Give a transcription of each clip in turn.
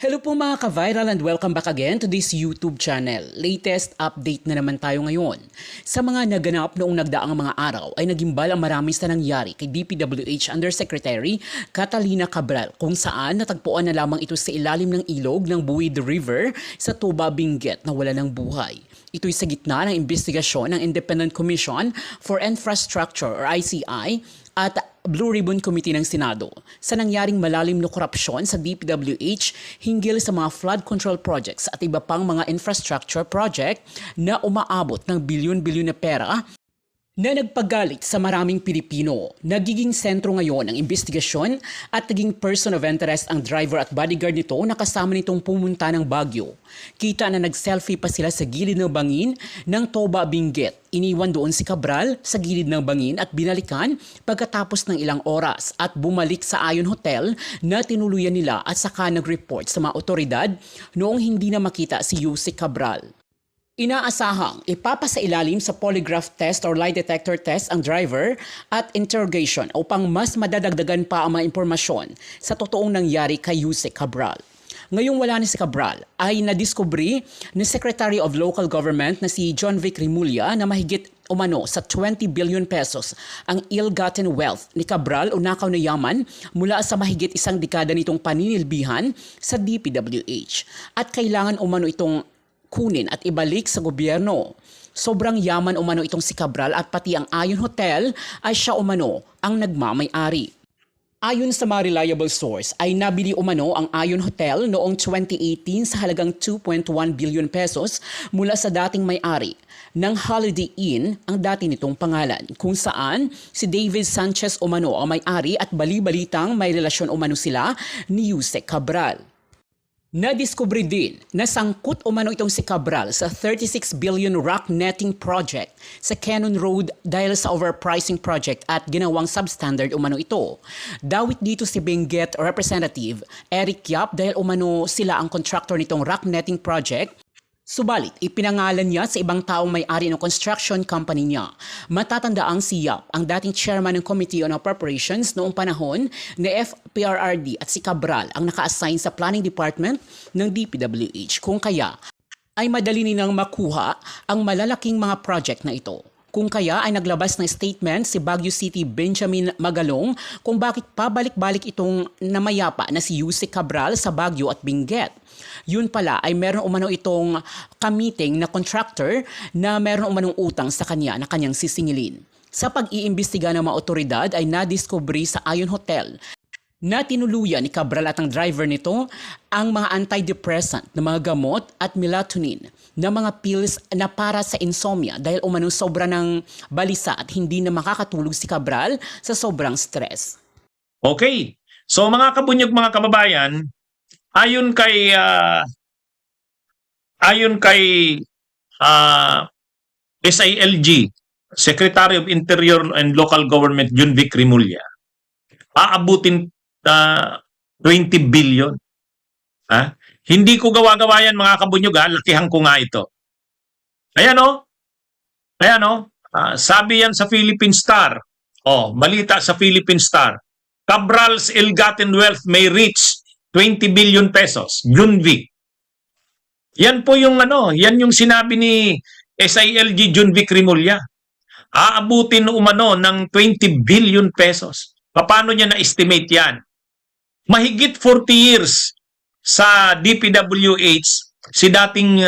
Hello po mga ka-viral and welcome back again to this YouTube channel. Latest update na naman tayo ngayon. Sa mga naganap noong nagdaang mga araw ay nagimbal ang marami sa nangyari kay DPWH Undersecretary Catalina Cabral kung saan natagpuan na lamang ito sa ilalim ng ilog ng Buid River sa Tuba, Benguet na wala ng buhay. Ito'y sa gitna ng investigasyon ng Independent Commission for Infrastructure or ICI at Blue Ribbon Committee ng Senado sa nangyaring malalim na korupsyon sa DPWH hinggil sa mga flood control projects at iba pang mga infrastructure project na umaabot ng bilyon-bilyon na pera na nagpagalit sa maraming Pilipino. Nagiging sentro ngayon ng investigasyon at naging person of interest ang driver at bodyguard nito na kasama nitong pumunta ng Baguio. Kita na nag-selfie pa sila sa gilid ng bangin ng Toba, Benguet. Iniwan doon si Cabral sa gilid ng bangin at binalikan pagkatapos ng ilang oras at bumalik sa Ayon Hotel na tinuluyan nila at saka nag-report sa mga otoridad noong hindi na makita si Yusek Cabral. Inaasahang ipapasailalim sa polygraph test or lie detector test ang driver at interrogation upang mas madadagdagan pa ang mga impormasyon sa totoong nangyari kay Yusek Cabral. Ngayong wala na si Cabral ay nadiskubre ni Secretary of Local Government na si John Vic Rimulya na mahigit umano sa 20 billion pesos ang ill-gotten wealth ni Cabral o nakaw na yaman mula sa mahigit isang dekada nitong paninilbihan sa DPWH at kailangan umano itong kunin at ibalik sa gobyerno. Sobrang yaman umano itong si Cabral at pati ang Ayon Hotel ay siya umano ang nagmamay-ari. Ayon sa mga reliable source ay nabili umano ang Ayon Hotel noong 2018 sa halagang 2.1 billion pesos mula sa dating may-ari ng Holiday Inn ang dati nitong pangalan kung saan si David Sanchez umano ang may-ari at bali-balitang may relasyon umano sila ni Yusek Cabral. Nadiskubre din na sangkot umano itong si Cabral sa 36 billion rock netting project sa Cannon Road dahil sa overpricing project at ginawang substandard umano ito. Dawit dito si Benguet Representative Eric Yap dahil umano sila ang contractor nitong rock netting project. Subalit, ipinangalan niya sa ibang taong may-ari ng construction company niya. Matatandaang si Yap, ang dating chairman ng Committee on Appropriations noong panahon na FPRRD at si Cabral ang naka-assign sa planning department ng DPWH. Kung kaya, ay madali nilang makuha ang malalaking mga project na ito. Kung kaya ay naglabas ng statement si Baguio City Benjamin Magalong kung bakit pabalik-balik itong namayapa na si Yusek Cabral sa Baguio at Benguet. Yun pala ay meron umano itong kamiting na contractor na meron umanong utang sa kanya na kanyang sisingilin. Sa pag-iimbestiga ng mga otoridad ay nadiskubre sa Ayon Hotel na tinuluyan ni Cabral at ang driver nito ang mga antidepressant na mga gamot at melatonin na mga pills na para sa insomnia dahil umanong sobra ng balisa at hindi na makakatulog si Cabral sa sobrang stress. Okay. So mga kabunyog, mga kababayan, ayon kay SILG, Secretary of Interior and Local Government John Vic Rimulya, aabutin 20 billion. Ha? Hindi ko gawa-gawa yan, mga kabunyog, lakihan ko nga ito. Ayan o. Ayan o. Sabi yan sa Philippine Star. Balita sa Philippine Star. Cabral's ill-gotten wealth may reach 20 billion pesos. Junvic. Yan po yung yan yung sinabi ni SILG Junvic Rimulya. Aabutin umano ng 20 billion pesos. Paano niya na-estimate yan? Mahigit 40 years sa DPWH si dating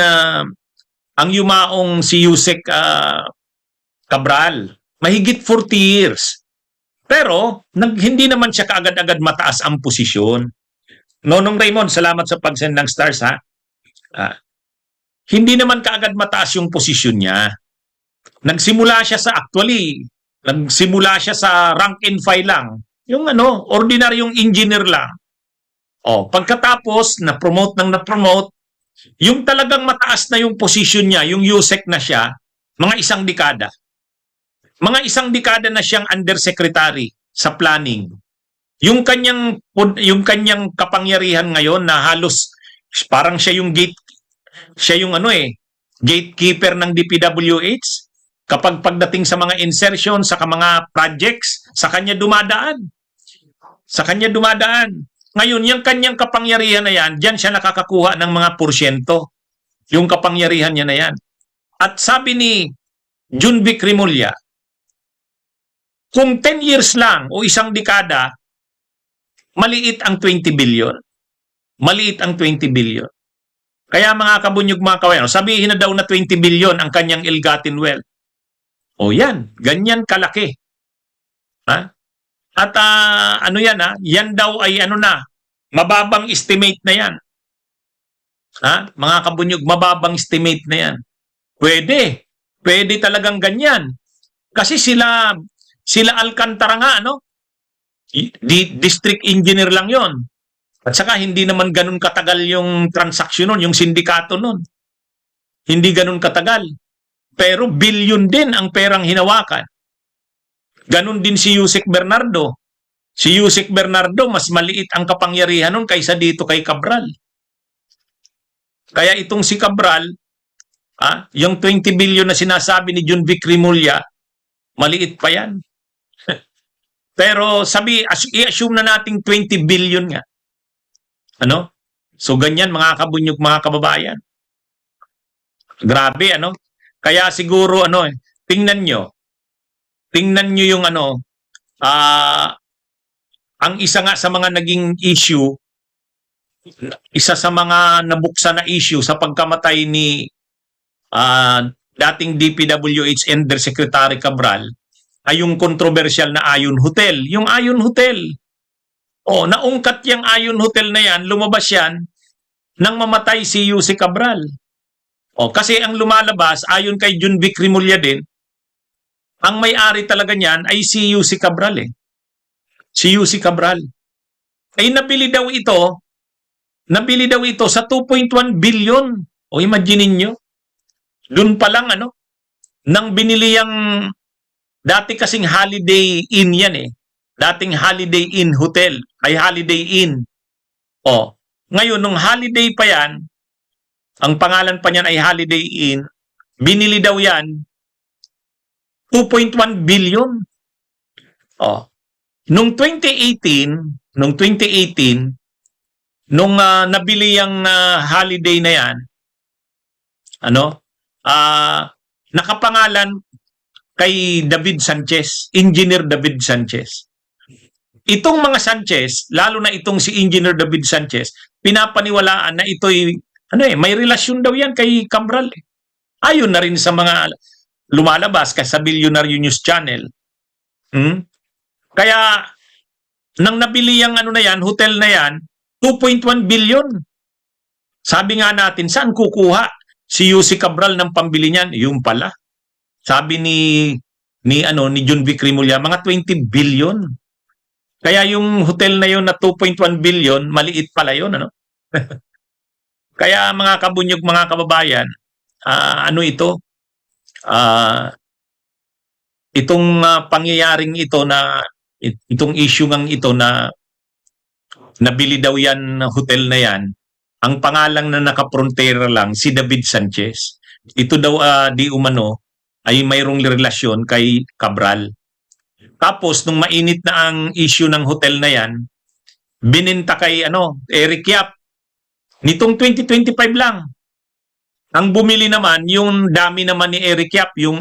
ang yumaong si Yusek Cabral. Mahigit 40 years. Pero hindi naman siya kaagad-agad mataas ang posisyon. Nonong Raymond, salamat sa pag-send ng stars, ha? Hindi naman kaagad mataas yung posisyon niya. Nagsimula siya sa rank and file lang. Yung ordinaryong engineer lang. Pagkatapos, na-promote, yung talagang mataas na yung posisyon niya, yung Yusek na siya, mga isang dekada. Mga isang dekada na siyang undersecretary sa planning. Yung kanyang kapangyarihan ngayon na halos parang siya yung gatekeeper ng DPWH. Kapag pagdating sa mga insertion, sa mga projects, sa kanya dumadaan. Ngayon, yung kanyang kapangyarihan na yan, diyan siya nakakakuha ng mga porsyento. Yung kapangyarihan niya na yan. At sabi ni Junvic Rimulya, kung 10 years lang o isang dekada, maliit ang 20 billion. Maliit ang 20 billion. Kaya mga kabunyog mga kawayan, sabihin na daw na 20 billion ang kanyang ill-gotten wealth. O yan, ganyan kalaki. Ha? At ano yan yan daw ay ano na, mababang estimate na yan. Ha? Mga kabunyog, mababang estimate na yan. Pwede. Pwede talagang ganyan. Kasi sila Alcantara nga, district engineer lang yon. At saka hindi naman ganun katagal yung transaksyon nun, yung sindikato nun. Hindi ganun katagal. Pero billion din ang perang hinawakan. Ganun din si Yusek Bernardo. Si Yusek Bernardo, mas maliit ang kapangyarihan nun kaysa dito kay Cabral. Kaya itong si Cabral, yung 20 billion na sinasabi ni Junvic Rimulya, maliit pa yan. Pero i-assume na nating 20 billion nga. So ganyan mga kabunyog, mga kababayan. Grabe, Kaya siguro, tingnan nyo yung ang isa nga sa mga naging issue, isa sa mga nabuksan na issue sa pagkamatay ni dating DPWH Undersecretary Cabral ay yung controversial na Ayon Hotel. Yung Ayon Hotel. Naungkat yung Ayon Hotel na yan, lumabas yan nang mamatay si Yusek Cabral. Kasi ang lumalabas, ayon kay Junvic Rimulya din, ang may-ari talaga niyan ay si Yusek Cabral Si Yusek Cabral. Ay nabili daw ito sa 2.1 billion. Imagine niyo. Doon pa lang nang binili yung dati kasing Holiday Inn yan Dating Holiday Inn Hotel ay Holiday Inn. Ngayon nung Holiday pa yan, ang pangalan pa niyan ay Holiday Inn, binili daw yan 2.1 billion. Nung 2018, nung nabili yung Holiday na yan, nakapangalan kay David Sanchez, Engineer David Sanchez. Itong mga Sanchez, lalo na itong si Engineer David Sanchez, pinapaniwalaan na ito'y may relasyon daw yan kay Cabral. Ayon na rin sa mga lumalabas kasi sa Billionaire News Channel. Kaya nang nabili yung hotel na yan, 2.1 billion. Sabi nga natin, saan kukuha si Yusek Cabral ng pambili niyan? Yung pala. Sabi ni Junvic Rimulya, mga 20 billion. Kaya yung hotel na yun na 2.1 billion, maliit pala yun, Kaya mga kabunyog, mga kababayan, itong pangyayaring ito itong issue ngang ito na nabili daw yan hotel na yan, ang pangalang na nakaprontera lang, si David Sanchez. Ito daw di umano ay mayroong relasyon kay Cabral. Tapos, nung mainit na ang issue ng hotel na yan, bininta kay Eric Yap. Nitong 2025 lang. Ang bumili naman, yung dami naman ni Eric Yap, yung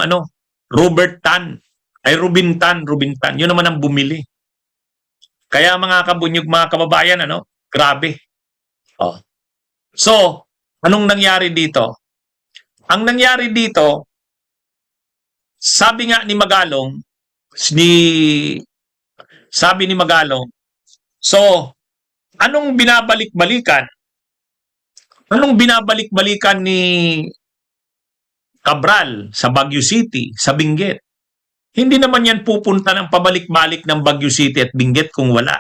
Robin Tan. Yun naman ang bumili. Kaya mga kabunyog, mga kababayan, grabe. So, anong nangyari dito? Ang nangyari dito, sabi nga ni Magalong, so, anong binabalik-balikan? Anong binabalik-balikan ni Cabral sa Baguio City, sa Benguet? Hindi naman yan pupunta ng pabalik-balik ng Baguio City at Benguet kung wala.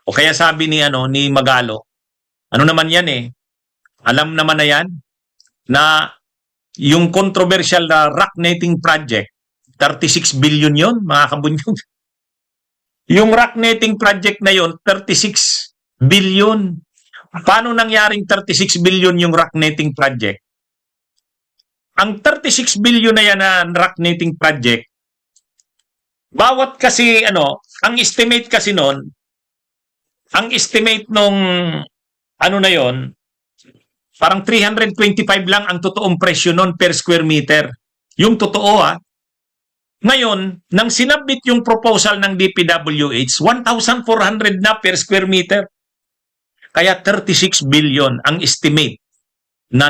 O kaya sabi ni Magalo, naman yan alam naman na yan na yung controversial na rock netting project, 36 billion yon mga kabunyog. Yung rock netting project na yon, 36 billion. Paano nangyaring 36 billion yung rock netting project? Ang 36 billion na yan na rock netting project, bawat kasi ang estimate kasi noon, ang estimate nung ano na yon, parang 325 lang ang totoong presyo nun per square meter. Yung totoo Ngayon, nang sinabit yung proposal ng DPWH, 1,400 na per square meter. Kaya 36 billion ang estimate na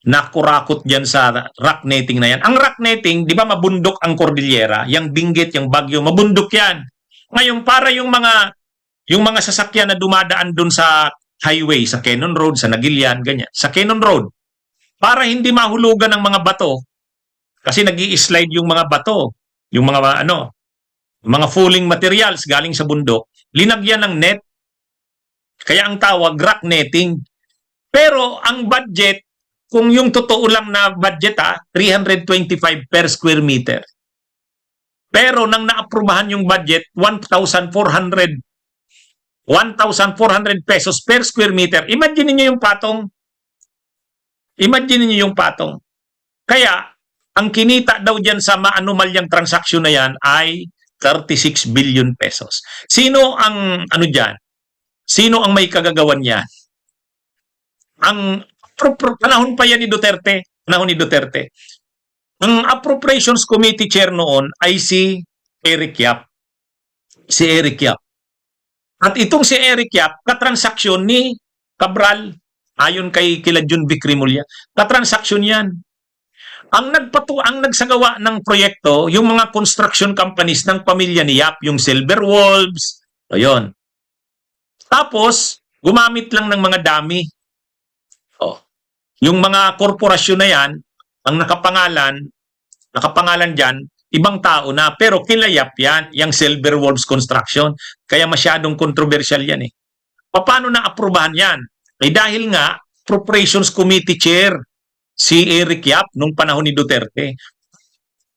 nakurakot diyan sa rock netting na yan. Ang rock netting, di ba mabundok ang Cordillera, yung Benguet, yung Baguio, mabundok yan. Ngayon, para yung mga sasakyan na dumadaan dun sa highway, sa Cannon Road, sa Nagilian, ganyan. Sa Cannon Road, para hindi mahulugan ng mga bato, kasi nag-i-slide yung mga bato, yung mga falling materials galing sa bundok, linagyan ng net. Kaya ang tawag rock netting. Pero ang budget, kung yung totoo lang na budget 325 per square meter. Pero nang naaprubahan yung budget, 1,400 pesos per square meter. Imagine niyo yung patong. Imagine niyo yung patong. Kaya, ang kinita daw dyan sa maanumalyang transaksyon na yan ay 36 billion pesos. Sino ang dyan? Sino ang may kagagawan niyan? Ang panahon pa yan ni Duterte. Panahon ni Duterte. Ang Appropriations Committee Chair noon ay si Eric Yap. Si Eric Yap. At itong si Eric Yap, katransaksyon ni Cabral, ayon kay kila Jun Vic Rimulya, katransaksyon yan. Ang nagsagawa ng proyekto, yung mga construction companies ng pamilya ni Yap, yung Silver Wolves, ayun. Tapos, gumamit lang ng mga dummy. Yung mga korporasyon na yan, ang nakapangalan dyan, ibang tao na, pero kila Yap yan, yung Silver Wolves Construction. Kaya masyadong controversial yan eh. Paano na-aprobahan yan? Dahil nga, Appropriations Committee Chair, si Eric Yap nung panahon ni Duterte.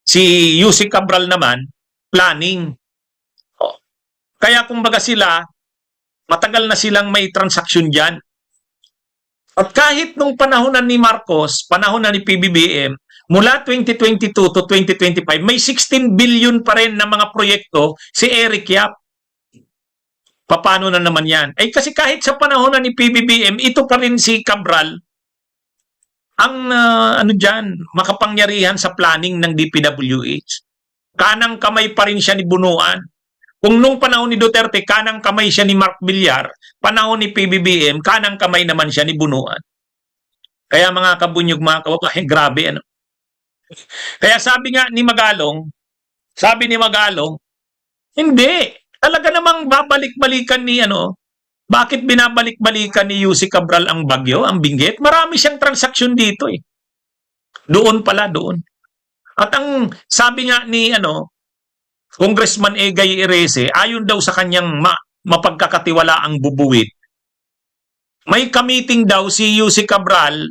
Si Yusek Cabral naman, planning. Kaya kumbaga sila, matagal na silang may transaksyon dyan. At kahit nung panahon ni Marcos, panahon ni PBBM, mula 2022 to 2025, may 16 billion pa rin na mga proyekto si Eric Yap. Paano na naman yan? Kasi kahit sa panahon ni PBBM, ito pa rin si Cabral, ang makapangyarihan sa planning ng DPWH. Kanang kamay pa rin siya ni Bunuan. Kung nung panahon ni Duterte, kanang kamay siya ni Mark Villar, panahon ni PBBM, kanang kamay naman siya ni Bunuan. Kaya mga kabunyog, mga kababayan, grabe ano. Kaya sabi ni Magalong, hindi, talaga namang babalik-balikan ni bakit binabalik-balikan ni Yusek Cabral ang Baguio, ang Benguet? Marami siyang transaksyon dito eh. Doon. At ang sabi nga ni Congressman Egay Erese, ayon daw sa kanyang mapagkakatiwalaang bubuwit, may kamiting daw si Yusek Cabral,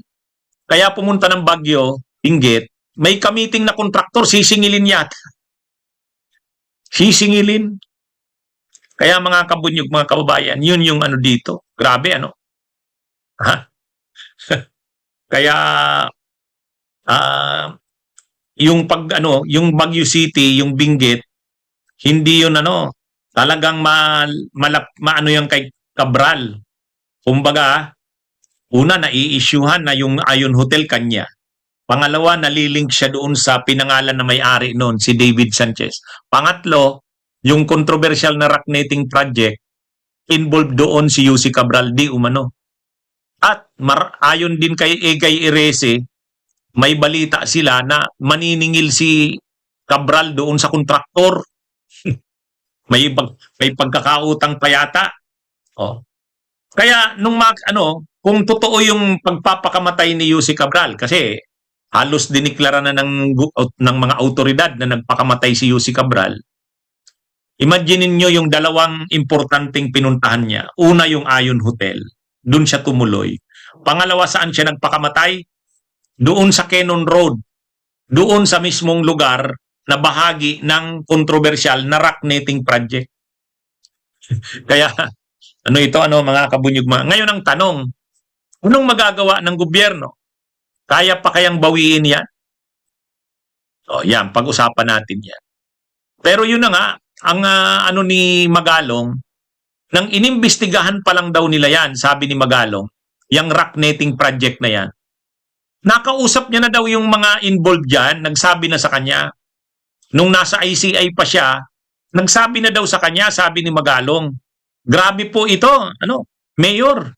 kaya pumunta ng Baguio, Benguet, may kamiting na kontraktor, sisingilin yata. Sisingilin. Kaya mga kabunyog, mga kababayan, yun yung dito. Grabe Kaya yung yung Baguio City, yung Benguet, hindi yun talagang yung kay Cabral. Kumbaga, una nai-issuehan na yung Ayon Hotel kanya. Pangalawa, nalilink siya doon sa pinangalan na may-ari noon, si David Sanchez. Pangatlo, yung controversial na rock netting project, involved doon si Yusek Cabral, di umano. At ayon din kay Egay Erese, may balita sila na maniningil si Cabral doon sa kontraktor. may pagkakautang pa yata. Kaya kung totoo yung pagpapakamatay ni Yusek Cabral, kasi halos diniklara na ng mga autoridad na nagpakamatay si Yusek Cabral. Imagine niyo yung dalawang importanteng pinuntahan niya. Una, yung Ayon Hotel. Doon siya tumuloy. Pangalawa, saan siya nagpakamatay? Doon sa Cannon Road. Doon sa mismong lugar na bahagi ng kontrobersyal na rock netting project. Kaya, mga kabunyog mga. Ngayon ang tanong, anong magagawa ng gobyerno? Kaya pa kayang bawiin yan? Yan, pag-usapan natin yan. Pero yun na nga, ang ni Magalong, Nang inimbestigahan pa lang daw nila yan, sabi ni Magalong, yung rock netting project na yan, nakausap niya na daw yung mga involved dyan, nagsabi na sa kanya. Nung nasa ICI pa siya, nagsabi na daw sa kanya, sabi ni Magalong, grabe po ito, Mayor,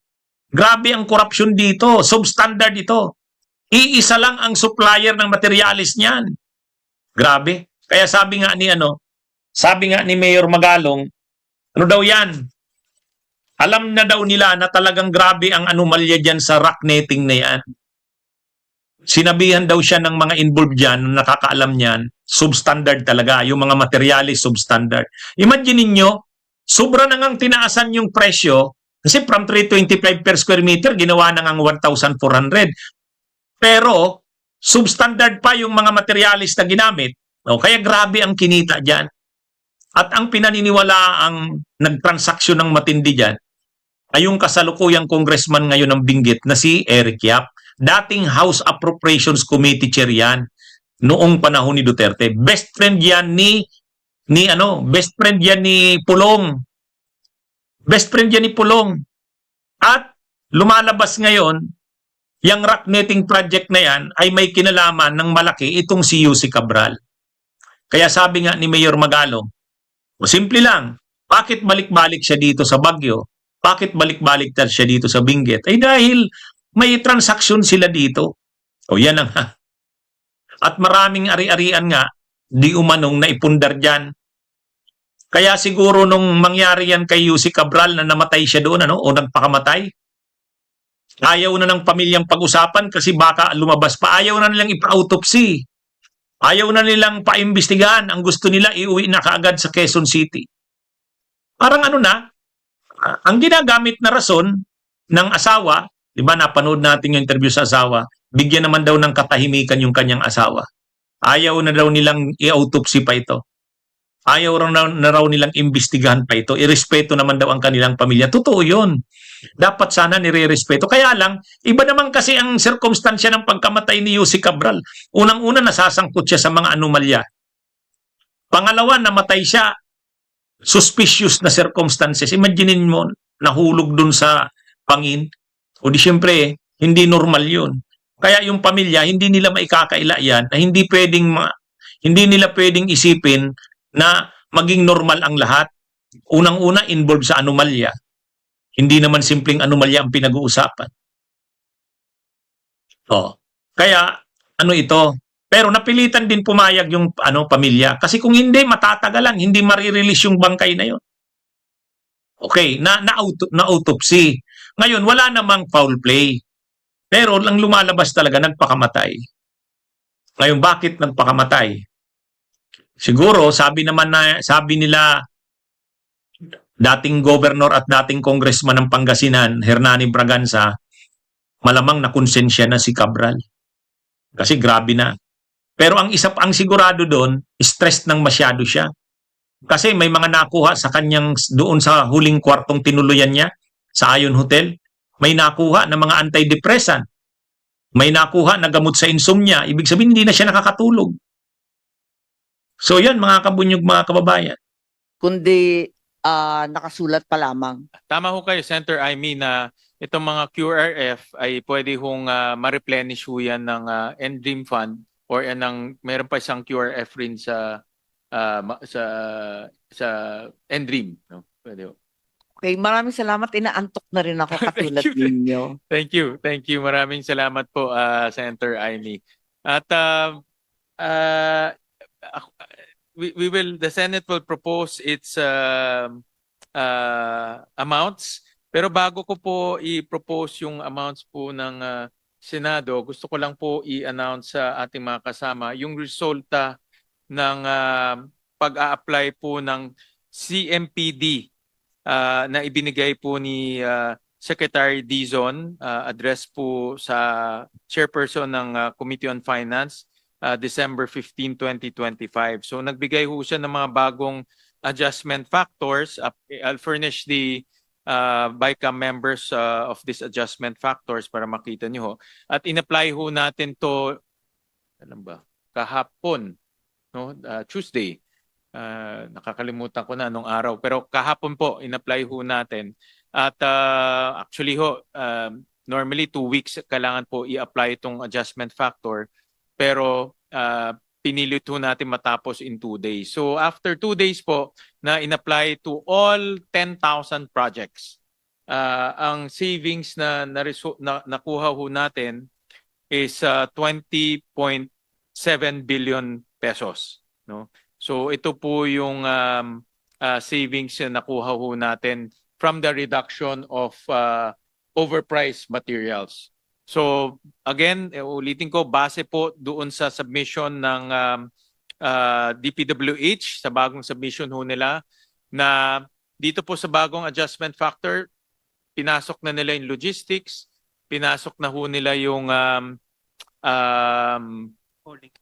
grabe ang korupsyon dito, substandard ito. Iisa lang ang supplier ng materialis niyan. Grabe. Kaya sabi nga ni Mayor Magalong, ano daw yan? Alam na daw nila na talagang grabe ang anomalya dyan sa rock netting na yan. Sinabihan daw siya ng mga involved dyan, nakakaalam niyan, substandard talaga. Yung mga materialis, substandard. Imagine niyo, sobra na ngang tinaasan yung presyo, kasi from 325 per square meter, ginawa na ngang 1,400. Pero, substandard pa yung mga materialis na ginamit. O, kaya grabe ang kinita dyan. At ang pinaniniwala ang nagtransaksyon ng matindi dyan, ay yung kasalukuyang congressman ngayon ng Benguet na si Eric Yap. Dating House Appropriations Committee chair yan noong panahon ni Duterte. Best friend yan best friend yan ni Pulong. Best friend yan ni Pulong. At lumalabas ngayon, yung rock netting project na yan ay may kinalaman ng malaki itong si Yussi Cabral. Kaya sabi nga ni Mayor Magalong, simple lang, bakit balik-balik siya dito sa Baguio? Bakit balik-balik siya dito sa Benguet? Ay dahil may transaksyon sila dito. O yan ang at maraming ari-arian nga, di umanong naipundar dyan. Kaya siguro nung mangyari yan kay Yussi Cabral na namatay siya doon, o nagpakamatay, ayaw na ng pamilyang pag-usapan kasi baka lumabas pa. Ayaw na nilang ipa-autopsy. Ayaw na nilang paimbestigahan. Ang gusto nila, iuwi na kaagad sa Quezon City. Parang ang ginagamit na rason ng asawa, di ba napanood natin yung interview sa asawa, bigyan naman daw ng katahimikan yung kanyang asawa. Ayaw na daw nilang i-autopsy pa ito. Ayaw na raw nilang imbestigahan pa ito. Irespeto naman daw ang kanilang pamilya. Totoo yun. Dapat sana nire-respeto. Kaya lang, iba naman kasi ang sirkumstansya ng pagkamatay ni Yussi Cabral. Unang-una, nasasangkot siya sa mga anomalya. Pangalawa, namatay siya. Suspicious na circumstances. Imaginin mo, nahulog dun sa pangin. O di syempre, hindi normal yun. Kaya yung pamilya, hindi nila maikakaila yan na hindi nila pwedeng isipin na maging normal ang lahat. Unang-una, involved sa anomalya. Hindi naman simpleng anomalya ang pinag-uusapan. Kaya, ito? Pero napilitan din pumayag yung pamilya. Kasi kung hindi, matatagalan. Hindi marirelease yung bangkay na yun. Okay, na-autopsy. Ngayon, wala namang foul play. Pero lang lumalabas talaga, nagpakamatay. Ngayon, bakit nagpakamatay? Siguro, sabi nila, dating governor at dating congressman ng Pangasinan, Hernani Braganza, malamang na konsensya na si Cabral. Kasi grabe na. Pero ang sigurado doon, stressed nang masyado siya. Kasi may mga nakuha sa kanyang doon sa huling kwartong tinuluyan niya sa Ion Hotel, may nakuha na mga antidepressant. May nakuha na gamot sa insomnia. Ibig sabihin, hindi na siya nakakatulog. So yan, mga kabunyog, mga kababayan. Kundi nakasulat pa lamang. Tama ho kayo, Senator Aimee, na itong mga QRF ay pwede hong ma-replenish ho yan ng NDREAM Fund or meron pa isang QRF rin sa NDREAM. No? Pwede ho. Okay, maraming salamat. Inaantok na rin ako katulad Thank you. ninyo. Thank you. Thank you. Maraming salamat po, Senator Aimee. At the Senate will propose its amounts. Pero bago ko po i-propose yung amounts po ng Senado, gusto ko lang po i-announce sa ating mga kasama yung resulta ng pag-a-apply po ng CMPD na ibinigay po ni Secretary Dizon, address po sa chairperson ng Committee on Finance, December 15, 2025. So nagbigay ho siya ng mga bagong adjustment factors. I'll furnish the BICAM members of these adjustment factors para makita niyo ho. At in-apply ho natin to kahapon, no? Tuesday. Nakakalimutan ko na nung araw. Pero kahapon po, in-apply ho natin. At actually ho, normally 2 weeks kailangan po i-apply itong adjustment factor. Pero pinilit ho natin matapos in 2 days. So after 2 days po na in-apply to all 10,000 projects, ang savings na nakuha ho natin is 20.7 billion pesos. No? So ito po yung savings na nakuha ho natin from the reduction of overpriced materials. So again, ulitin ko, base po doon sa submission ng DPWH, sa bagong submission ho nila, na dito po sa bagong adjustment factor, pinasok na nila yung logistics, pinasok na ho nila yung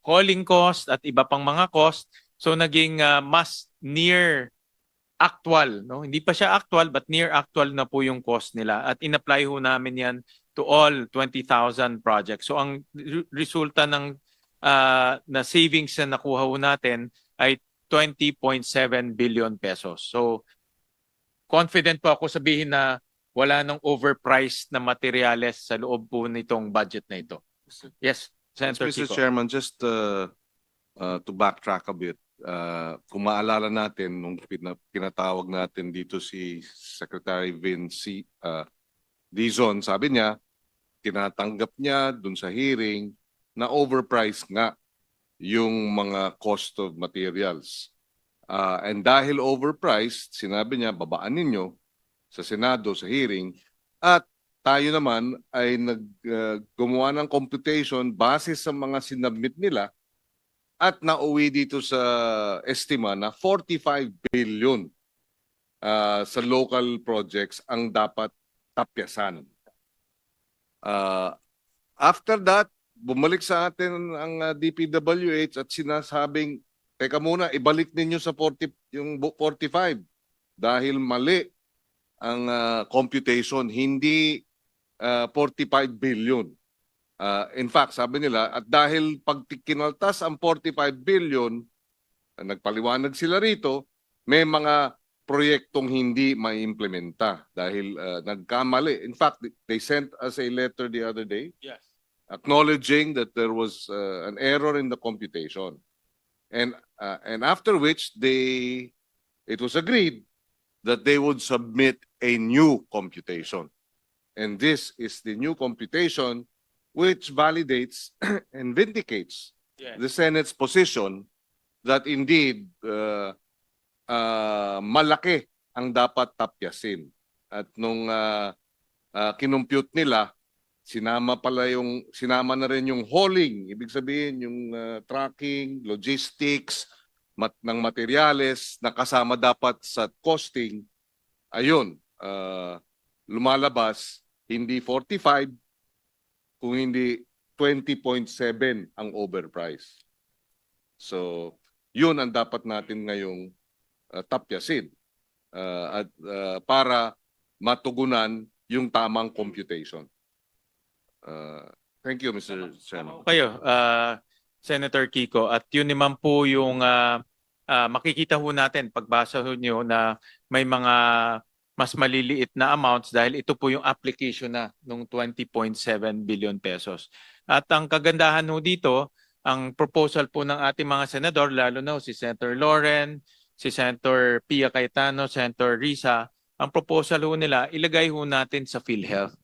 hauling cost at iba pang mga cost. So naging mas near actual, no? Hindi pa siya actual but near actual na po yung cost nila. At in-apply ho namin yan to all 20,000 projects. So ang resulta ng na savings na nakuha ho natin ay 20.7 billion pesos. So confident po ako sabihin na wala nang overpriced na materyales sa loob po nitong budget na ito. Yes, Senator Mr. Kiko. Chairman, just to backtrack a bit, kung maalala natin nung pinatawag natin dito si Secretary Vince Dizon, sabi niya, tinatanggap niya dun sa hearing na overpriced nga yung mga cost of materials. And dahil overpriced, sinabi niya, babaan ninyo sa Senado sa hearing at tayo naman ay gumawa ng computation base sa mga sinabmit nila at nauwi dito sa estima na 45 billion sa local projects ang dapat tapyasan. After that, bumalik sa atin ang DPWH at sinasabing, teka muna, ibalik ninyo sa 45 dahil mali ang computation, hindi 45 billion. In fact, sabi nila, at dahil pag kinaltas ang 45 billion, nagpaliwanag sila rito, may mga proyektong hindi maiimplementa dahil nagkamali. In fact, they sent us a letter the other day Yes. acknowledging that there was an error in the computation. And after which it was agreed that they would submit a new computation. And this is the new computation which validates and vindicates Yes. the Senate's position that indeed malaki ang dapat tapyasin. At nung kinumpute nila, sinama na rin yung hauling, ibig sabihin yung tracking, logistics, ng materyales na kasama dapat sa costing. Ayun, lumalabas hindi 45 kung hindi 20.7 ang overprice. So, yun ang dapat natin ngayong tapyasin at para matugunan yung tamang computation. Thank you, Mr. Chairman. Kayo, Senator Kiko, at yun naman po yung makikita ho natin pagbasa ho nyo na may mga mas maliliit na amounts dahil ito po yung application na nung 20.7 billion pesos. At ang kagandahan ho dito, ang proposal po ng ating mga senador, lalo na si Senator Loren, si Senator Pia Cayetano, Senator Risa, ang proposal ho nila, ilagay ho natin sa PhilHealth.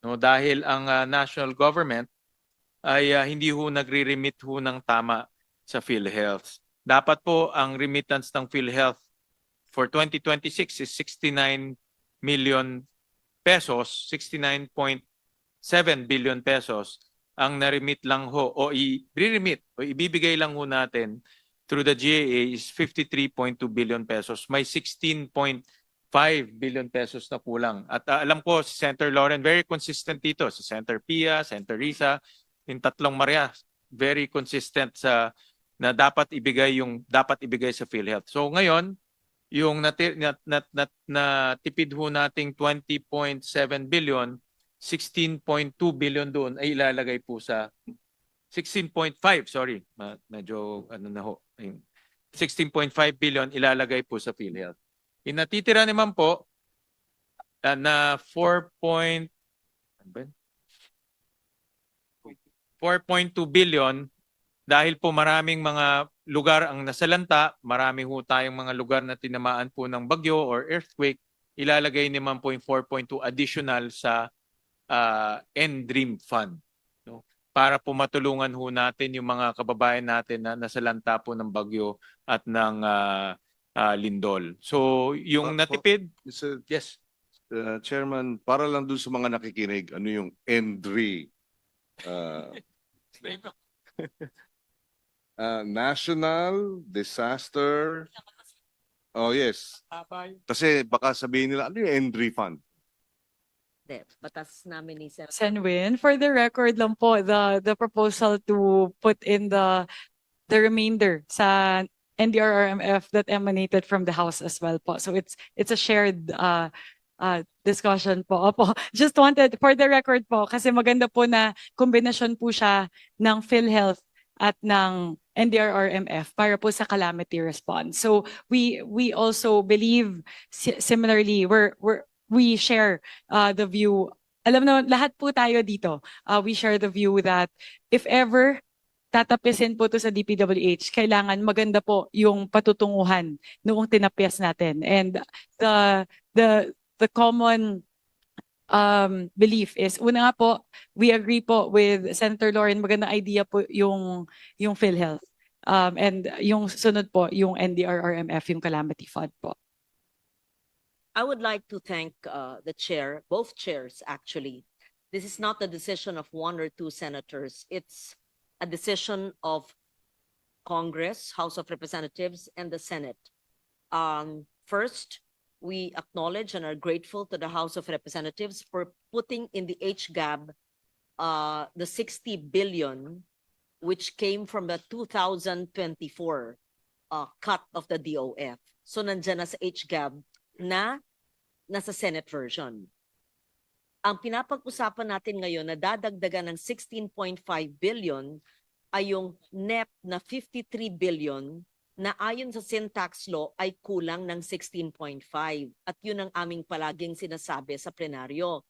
No, dahil ang national government ay hindi ho nagre-remit ho ng tama sa PhilHealth. Dapat po ang remittance ng PhilHealth for 2026 is 69 million pesos, 69.7 billion pesos. Ang na-remit lang ho o i-remit o ibibigay lang ho natin through the GAA is 53.2 billion pesos. May 16.5 billion pesos na kulang. At alam ko si Senator Loren very consistent dito. Si Senator Pia, Senator Risa, yung tatlong Maria, very consistent sa na dapat ibigay sa PhilHealth. So ngayon, yung natipid ho nating 20.7 billion, 16.2 billion doon ay ilalagay po sa 16.5, sorry. Medyo ano na ho. 16.5 billion ilalagay po sa PhilHealth. Yung natitira naman po na 4.2 billion dahil po maraming mga lugar ang nasalanta, marami ho tayong mga lugar na tinamaan po ng bagyo or earthquake, ilalagay naman po yung 4.2 additional sa NDREAM Fund. No? Para po matulungan ho natin yung mga kababayan natin na nasalanta po ng bagyo at ng lindol. So yung natipid, Mr. yes. Chairman, para lang dun sa mga nakikinig, ano yung ENDRI? National Disaster. Oh yes. Kasi baka sabihin nila, ano yung ENDRI Fund? Batas namin ni Sir. Senwin, for the record lang po, the proposal to put in the remainder sa NDRRMF that emanated from the House as well po. So it's a shared discussion po. Opo, just wanted for the record po kasi maganda po na kombinasyon po siya ng PhilHealth at ng NDRRMF para po sa calamity response. So we also believe similarly we share the view. Alam naman lahat po tayo dito. We share the view that if ever tatapisin po to sa DPWH, kailangan maganda po yung patutunguhan noong tinapyas natin. And the common belief is, una nga po, we agree po with Senator Lauren, magandang idea po yung PhilHealth. And yung sunod po, yung NDRRMF, yung Calamity Fund po. I would like to thank the chair, both chairs actually. This is not the decision of one or two senators. It's a decision of Congress, House of Representatives, and the Senate. First, we acknowledge and are grateful to the House of Representatives for putting in the HGAB the 60 billion which came from the 2024 cut of the DOF. So nandyan na sa HGAB na nasa Senate version. Ang pinapag-usapan natin ngayon na dadagdagan ng 16.5 billion ay yung NEP na 53 billion na ayon sa sin tax law ay kulang ng 16.5. At yun ang aming palaging sinasabi sa plenaryo.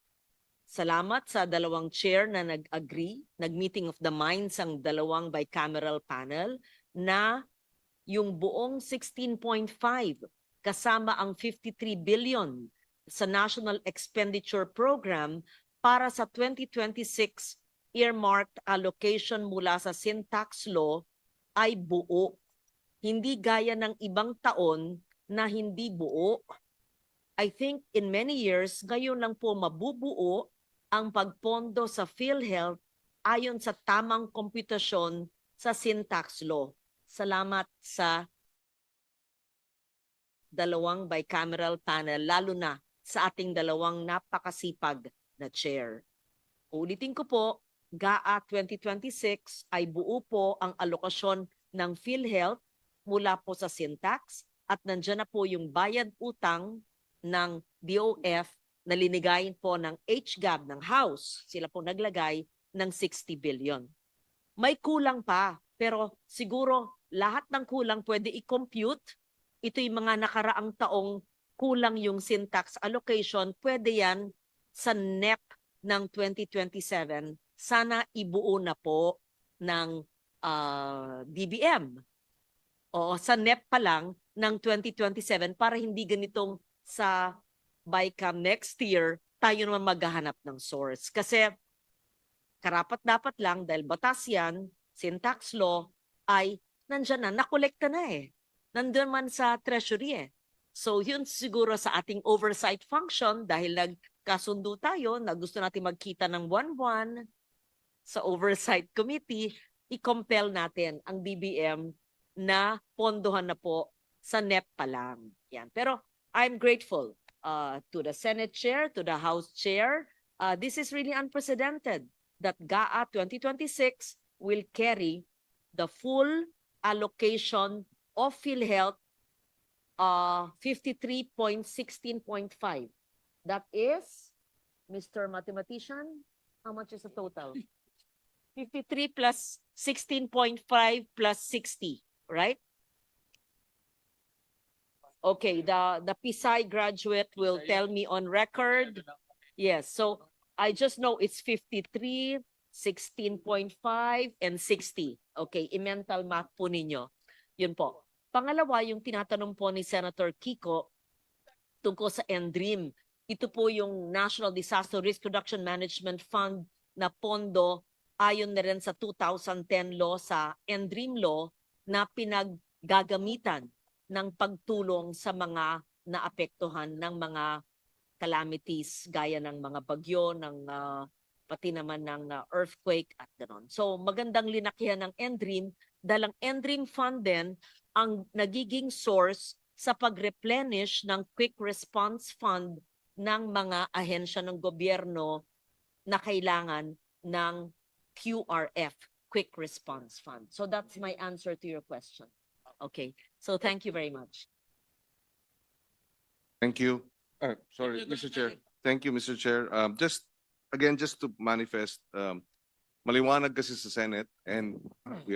Salamat sa dalawang chair na nag-agree, nag-meeting of the minds ang dalawang bicameral panel na yung buong 16.5 kasama ang 53 billion sa National Expenditure Program para sa 2026 earmarked allocation mula sa sin tax law ay buo. Hindi gaya ng ibang taon na hindi buo. I think in many years, ngayon lang po mabubuo ang pagpondo sa PhilHealth ayon sa tamang komputasyon sa sin tax law. Salamat sa dalawang bicameral panel, lalo na sa ating dalawang napakasipag na chair. Ulitin ko po, GAA 2026 ay buo po ang alokasyon ng PhilHealth mula po sa sin tax at nandyan na po yung bayad utang ng DOF na linigayin po ng HGAB ng House. Sila po naglagay ng 60 billion. May kulang pa, pero siguro lahat ng kulang pwede i-compute. Ito yung mga nakaraang taong kulang yung sin tax allocation, pwede yan sa NEP ng 2027. Sana ibuo na po ng DBM o sa NEP pa lang ng 2027 para hindi ganitong sa BICAM next year tayo naman maghahanap ng source. Kasi karapat-dapat lang dahil batas yan, sin tax law, ay nandyan na, nakolekta na eh. Nandun man sa treasury eh. So yun siguro sa ating oversight function dahil nagkasundo tayo na gusto natin magkita ng buwan-buwan sa oversight committee, i-compel natin ang DBM na pondohan na po sa NEP pa lang. Yan. Pero I'm grateful to the Senate Chair, to the House Chair. This is really unprecedented that GAA 2026 will carry the full allocation of PhilHealth 53.16.5. That is, Mr. Mathematician, how much is the total? 53 plus 16.5 plus 60, right? Okay, the PSI graduate will tell me on record. Yes, so I just know it's 53, 16.5, and 60. Okay, i-mental math po ninyo. Yun po. Pangalawa, yung tinatanong po ni Senator Kiko tungkol sa NDREAM. Ito po yung National Disaster Risk Reduction Management Fund na pondo ayon na rin sa 2010 law sa NDREAM law na pinaggagamitan ng pagtulong sa mga naapektuhan ng mga calamities gaya ng mga bagyo, ng pati naman ng earthquake at gano'n. So magandang linakihan ng NDREAM dahil ang NDREAM fund din ang nagiging source sa pag-replenish ng quick response fund ng mga ahensya ng gobyerno na kailangan ng QRF, Quick Response Fund. So that's my answer to your question. Okay, so thank you very much. Thank you. Sorry, Mr. Chair. Thank you, Mr. Chair. Just to manifest, maliwanag kasi sa Senate and we